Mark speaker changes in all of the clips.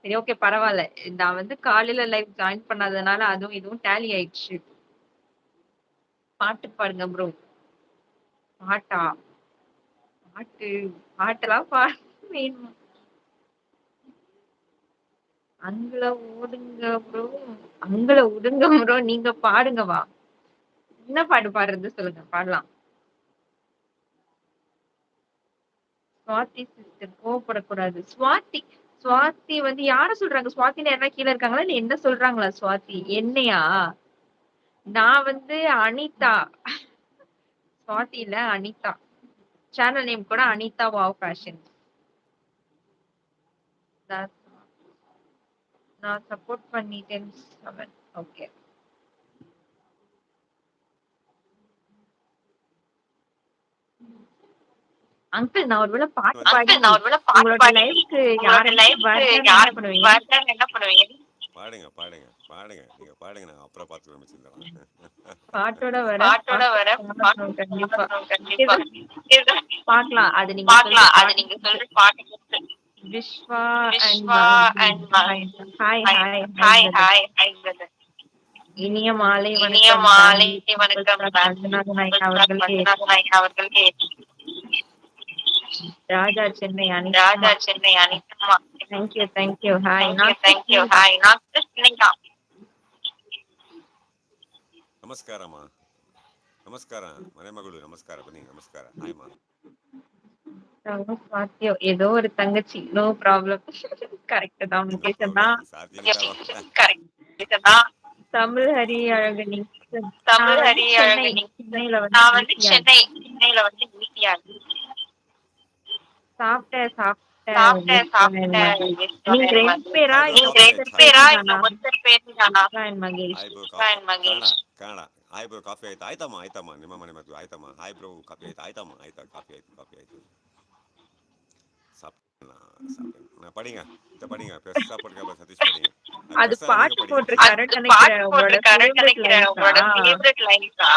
Speaker 1: சரி ஓகே பரவால்ல. நான் வந்து காலையில லைவ் ஜாயின் பண்ணாததுனால அதுவும் இதுவும் டேலி ஆயிடுச்சு. பாட்டு பாடுங்க ப்ரோ. பாட்டா? பாட்டு பாட்டெல்லாம் வேணுமா? அங்கல ஓடுங்க ப்ரோ. அங்கல உடுங்க ப்ரோ. நீங்க பாடுங்க வா. என்ன பாட்டு பாடுறது சொல்லுங்க பாடலாம். ஸ்வாதி சிஸ்டர் கோவப்படக்கூடாது. ஸ்வாதி ஸ்வாதி வந்து யார சொல்றாங்க? ஸ்வாதின்னு யாருனா கீழ இருக்காங்களா? இல்ல என்ன சொல்றாங்களா ஸ்வாதி? என்னையா? நான் வந்து அனிதா. ஸ்வாதி இல்ல அனிதா. சேனல் நேம் கூட அனிதா வாவ் ஃபேஷன். நான் சப்போர்ட் பண்ணிட்டேன் 7. ஓகே. அங்கிள் நான் ஒரு வேள பாட்டு பாடி
Speaker 2: அங்கிள் நான் ஒருவேள பாட்டு
Speaker 1: உங்களோட
Speaker 2: பாடி
Speaker 1: லைவ்க்கு
Speaker 2: உங்களோட
Speaker 1: யாராச்சும்
Speaker 2: லைஃப்க்கு
Speaker 1: வரலன்னா என்ன
Speaker 2: யாரும்
Speaker 1: பண்ணுவீங்க?
Speaker 2: வரலன்னா என்ன பண்ணுவீங்க? பாடுங்க, பாடுங்க, பாடுங்க. நீங்க பாடுங்க. நாங்க அப்புறம் பார்த்துக்குறோம் மிச்சதெல்லாம்.
Speaker 1: பாட்டோட வர
Speaker 2: பாட்டோட
Speaker 1: பாட்டு
Speaker 2: வர
Speaker 1: பாடணும்
Speaker 2: பாட்டு
Speaker 1: கண்டிப்பா.
Speaker 2: பாடணும் கண்டிப்பா.
Speaker 1: இது பாக்கலாம். அது நீங்க சொல்ற
Speaker 2: பார்க்கலாம். அது
Speaker 1: பாட்டு
Speaker 2: நீங்க
Speaker 1: பொறுத்து.
Speaker 2: சொல்ற பாட்டு பொறுத்து.
Speaker 1: Vishwa and
Speaker 2: Vishwa and
Speaker 1: hi hi
Speaker 2: hi
Speaker 1: hi hi
Speaker 2: hi
Speaker 1: brother.
Speaker 2: Hi hi brother.
Speaker 1: இனிய மாலை
Speaker 2: இனிய
Speaker 1: வணக்கம்
Speaker 2: மாலை
Speaker 1: பெங்களூர் சூப்பர்
Speaker 2: வணக்கம்
Speaker 1: ஸ்டார் மஞ்சுநாதன் ஐயா அவர்களே.
Speaker 2: மஞ்சுநாதன் ஐயா அவர்களே.
Speaker 1: ராஜா சென்னை
Speaker 2: ராஜா
Speaker 1: அனிதா.
Speaker 2: சென்னை அனிதம்மா.
Speaker 1: தேங்க்யூ தேங்க்யூ ஹாய்
Speaker 2: தேங்க்யூ
Speaker 1: நான்
Speaker 2: தேங்க்யூ ஹாய். நான் கிருஷ்ணிகா. ನಮಸ್ಕಾರಮ್ಮ. ನಮಸ್ಕಾರ ಮನೆ ಮಗಳು ನಮಸ್ಕಾರ ಬನ್ನಿ ನಮಸ್ಕಾರ ಹಾಯ್மா.
Speaker 1: சாத்தியம் ஏதோ ஒரு தங்கச்சி நோ ப்ராப்ளம். கரெக்ட் தான்
Speaker 2: நோ
Speaker 1: முகேஷ் அண்ணா.
Speaker 2: ப்ராப்ளம் சாத்தியம் கரெக்ட்.
Speaker 1: தமிழ் ஹரி அழகனி. நான்
Speaker 2: தமிழ்
Speaker 1: வந்து
Speaker 2: ஹரி
Speaker 1: சென்னை
Speaker 2: அழகனி.
Speaker 1: சென்னையில வந்து
Speaker 2: நான் வந்து
Speaker 1: ஈசிஆர்.
Speaker 2: சென்னையில வந்து ஈசிஆர்.
Speaker 1: சாப்பிட்டேன் சாப்பிட்டேன்
Speaker 2: சாப்பிட்டேன்
Speaker 1: விஷ்வா அண்ட்
Speaker 2: சாப்பிட்டேன்.
Speaker 1: மகேஷ். நீங்க 2 பேரா
Speaker 2: ஹாய் ப்ரோ
Speaker 1: இல்ல
Speaker 2: காஃபி
Speaker 1: ஒருத்தர்
Speaker 2: ಆಯ್ತಾ?
Speaker 1: பேரு
Speaker 2: பேரா இல்ல
Speaker 1: தானா?
Speaker 2: ஒருத்தர் பேரு தானா?
Speaker 1: Vishwa and Mahesh.
Speaker 2: Hi bro coffee Magesh. ಕಾಣ ಹಾಯ್ ಬ್ರೋ ಕಾಫಿ ಆಯ್ತಾ? ಆಯ್ತಮ್ಮ ಆಯ್ತಮ್ಮ ನಿಮ್ಮ ಮನೆ ಮದ್ದು ಆಯ್ತಮ್ಮ. ಹಾಯ್ ಬ್ರೋ ಕಾಫಿ ಆಯ್ತಾ? ಆಯ್ತಮ್ಮ ಆಯ್ತಾ ಕಾಫಿ ಆಯ್ತು ಕಾಫಿ ಆಯ್ತು. சாப்பிட்டேன் படிங்க இதை படிங்க பெருசா போட்டுக்க சதீஷ் படிங்க. அது
Speaker 1: அது
Speaker 2: பெருசா நீங்க
Speaker 1: பாட்டு
Speaker 2: படிங்க.
Speaker 1: போட்டிருக்காருன்னு
Speaker 2: அது
Speaker 1: நினைக்கிறேன்.
Speaker 2: பாட்டு
Speaker 1: உங்களோட
Speaker 2: போட்டிருக்காருன்னு
Speaker 1: ஃபேவரட்
Speaker 2: நினைக்கிறேன்.
Speaker 1: லைன்ஸா?
Speaker 2: உங்களோட ஃபேவரட் லைன்ஸா?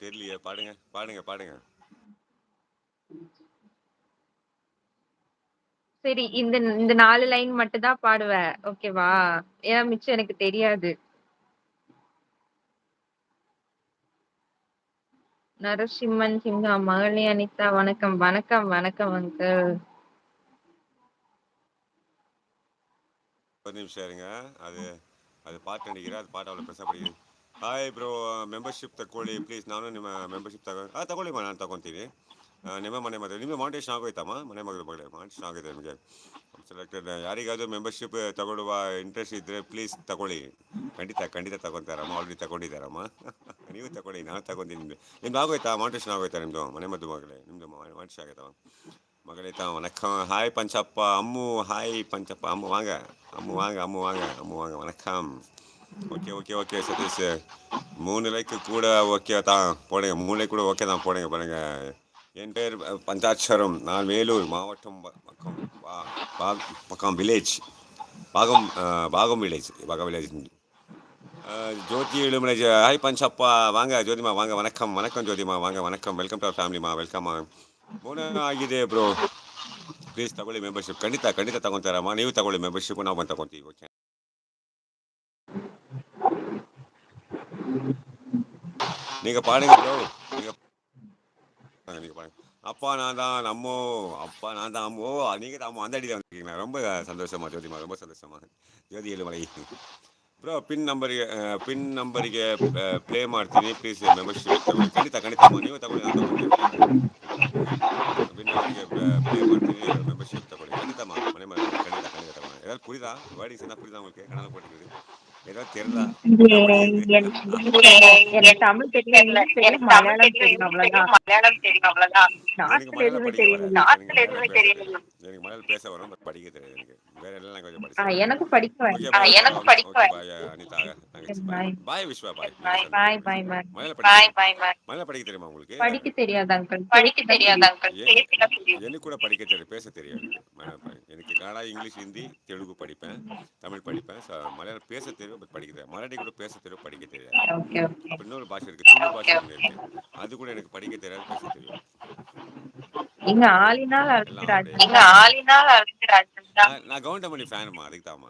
Speaker 2: தெரியலையே பாடுங்க பாடுங்க பாடுங்க.
Speaker 1: சரி இந்த இந்த 4 லைன் மட்டும் தான் பாடுவேன். ஓகேவா? ஏன்னா மிச்சம் எனக்கு தெரியாது. நரசிம்மன் சிங்கா மகளே அனிதா வணக்கம் வணக்கம் வணக்கம் அங்கிள்.
Speaker 2: ஒரு நிமிஷம் இருங்க. அது அது ಪಾಠ ನಡಿಗೆರೆ ಅದು ಪಾಠ ಅವಳು ಪ್ರಶ್ನೆ ಪಡಿ. ಹಾಯ್ ಬ್ರೋ ಮೆಂಬರ್ಶಿಪ್ ತಗೊಳ್ಳಿ ಪ್ಲೀಸ್. ನಾನು ನಿಮ್ಮ ಮೆಂಬರ್ಶಿಪ್ ತಗೊಳ್ಳಿ ನಾನು ತಗೊತೀನಿ. ನಿಮ್ಮ ಮನೆ ಮದುವೆ ನಿಮಗೆ ಮಾನಿಟೇಷನ್ ಆಗೋಯ್ತಮ್ಮ? ಮನೆ ಮಗಳ ಬಗ್ಗೆ ಮಾನಿಟೇಷನ್ ಆಗಿದೆ ನಿಮಗೆ ಸೆಲೆಕ್ಟೆಡ್. ಯಾರಿಗಾದರೂ ಮೆಂಬರ್ಶಿಪ್ ತಗೊಳ್ಳುವ ಇಂಟ್ರೆಸ್ಟ್ ಇದ್ದರೆ ಪ್ಲೀಸ್ ತಗೊಳ್ಳಿ. ಖಂಡಿತ ಖಂಡಿತ ತಗೊತಾರಮ್ಮ. ಆಲ್ರೆಡಿ ತಗೊಂಡಿದ್ದಾರಮ್ಮ. ನೀವು ತಗೊಳ್ಳಿ ನಾನು ತಗೊಂತೀನಿ. ನಿಮ್ದು ಆಗೋಯ್ತಾ ಮಾನಿಟೇಷನ್ ಆಗೋಯ್ತಾ ನಿಮ್ಮದು ಮನೆ ಮದ್ದು ಮಗಳೇ? ನಿಮ್ಮದು ಮಾನಿಟೇಷನ್ ಆಗೈತವ மகளே தான் வணக்கம். ஹாய் பஞ்சப்பா அம்மு. ஹாய் பஞ்சப்பா அம்மு வாங்க அம்மு வாங்க அம்மு வாங்க அம்மு வாங்க வணக்கம். ஓகே ஓகே ஓகே சதீஷ் 3 லைக்கு கூட ஓகே தான் போடுங்க. 3 லைக் கூட ஓகே தான் போடுங்க பாருங்க. என் பேர் பஞ்சாட்சரம். நான் வேலூர் மாவட்டம் பக்கம் பக்கம் வில்லேஜ் பாகம் village village. Jothi Ezhumalai. Hi Panchappa வாங்க ஜோதிமா வாங்க வணக்கம் வணக்கம் ஜோதிமா வாங்க வணக்கம். வெல்கம் டு அவர் ಫ್ಯಾಮಿಲಿಮಾ ವೆಲ್ಕಮ್. ಬೋನ ಆಗಿದೆ ಬ್ರೋ ಪ್ಲೀಸ್ ತಗೊಳ್ಳಿ ಮೆಂಬರ್ಶಿಪ್. ಖಂಡಿತ ಖಂಡಿತ ತಗೊತಾರಮ್ಮ. ನೀವು ತಗೊಳ್ಳಿ ಮೆಂಬರ್ಶಿಪ್ ನಾವು ಬಂದು ತಗೊತೀವಿ. ಓಕೆ நீங்கள் பாடுங்க ப்ரோ. நீங்கள் நீங்கள் பாடுங்க. அப்பா நான் தான் அம்மோ. அப்பா நான் தான் அம்மோ. நீங்கள் தான் அம்மோ அந்த அடியில் வந்துருக்கீங்களா? ரொம்ப சந்தோஷமா ஜோதிமா ரொம்ப சந்தோஷமா. ஜோதி ಏಳುಮಲೈ ಬ್ರೋ ಪಿನ್ ನಂಬರಿಗೆ ಪ್ಲೇ ಮಾಡ್ತೀನಿ ಪ್ಲೀಸ್ ಮೆಂಬರ್ಶಿಪ್ ತಗೊಳ್ಳಿ. ಖಂಡಿತ ಖಂಡಿತ ಅಮ್ಮ ನೀವು ತಗೊಳ್ಳಿ ನಾನು ತಗೊತೀನಿ. ಖಂಡಿತ ಖಂಡಿತ ಪಿನ್ ನಂಬರಿಗೆ ಪ್ಲೇ ಮಾಡ್ತೀನಿ மெம்பர்ஷிப் தಗೊಳ್ಳಿ. ಖಂಡಿತಮ್ಮ ಮನೆ ಮಗಳು ಖಂಡಿತ ಖಂಡಿತ ತಗೊಳ್ಳಿ. ஏதாவது புரியுதா? வேர்டிங்ஸ் என்ன புரியுதா உங்களுக்கு? கணக்கில் போட்டுக்கிறது ஏதாவது தெரியுதா? என்ன படிக்கிறது?
Speaker 1: எனக்கு தமிழ் தெரியும், இங்கிலீஷ் தெரியும்,
Speaker 2: எனக்கு தமிழ்
Speaker 1: மலையாளம்
Speaker 2: தெரியும்
Speaker 1: தெரியும்
Speaker 2: இங்கிலீஷ் தெரியும்
Speaker 1: அவ்வளவுதான்.
Speaker 2: மலையாளம் தெரியும் அவ்வளவுதான். எனக்கு
Speaker 1: நார்த்ல
Speaker 2: மலையாளம்
Speaker 1: எதுவுமே
Speaker 2: படிக்க வராது.
Speaker 1: தெரியல.
Speaker 2: எனக்கு மலையாளம் பேச தெரியாது. எனக்கு மலையாளம் பேச வரும் பட் படிக்க தெரியாது. எனக்கு வேற எல்லா லாங்குவேஜ் படிச்சிருக்கேன்.
Speaker 1: எனக்கும் படிக்க
Speaker 2: ஓகே
Speaker 1: வேண்டாம்.
Speaker 2: பாய். எனக்கு படிக்க ஓகே பாய் அனிதா தங்கச்சி பாய்.
Speaker 1: பாய்
Speaker 2: பாய் விஸ்வா பாய்.
Speaker 1: பாய் பாய் பாய்.
Speaker 2: மலையாளம் படிக்க மலையாளம் படிக்க தெரியுமா உங்களுக்கு?
Speaker 1: படிக்க தெரியாது அங்கிள்.
Speaker 2: படிக்க
Speaker 1: பேசதான்
Speaker 2: தெரியாது
Speaker 1: தெரியும்.
Speaker 2: அங்கிள். எனக்கு கூட படிக்க தெரியும் பேச தெரியாது. எனக்கு எனக்கு கன்னடா இங்கிலீஷ் ஹிந்தி தெலுங்கு படிப்பேன். தமிழ் படிப்பேன். மலையாளம் பேச தெரியும் பட் படிக்க தெரியாது. மராட்டி கூட பேச தெரியும் படிக்க தெரியாது.
Speaker 1: Okay okay.
Speaker 2: அப்புறம் இன்னொரு பாஷை இருக்குது துளு பாஷை ஒன்று இருக்குது. அது கூட எனக்கு படிக்க தெரியாது பேச தெரியும்.
Speaker 1: இங்க ஆளினால்
Speaker 2: எல்லாம்
Speaker 1: அழைக்கிறார்.
Speaker 2: அப்படியே நான் கவுண்டமணி ஃபேனுமா அதுக்கு தான்மா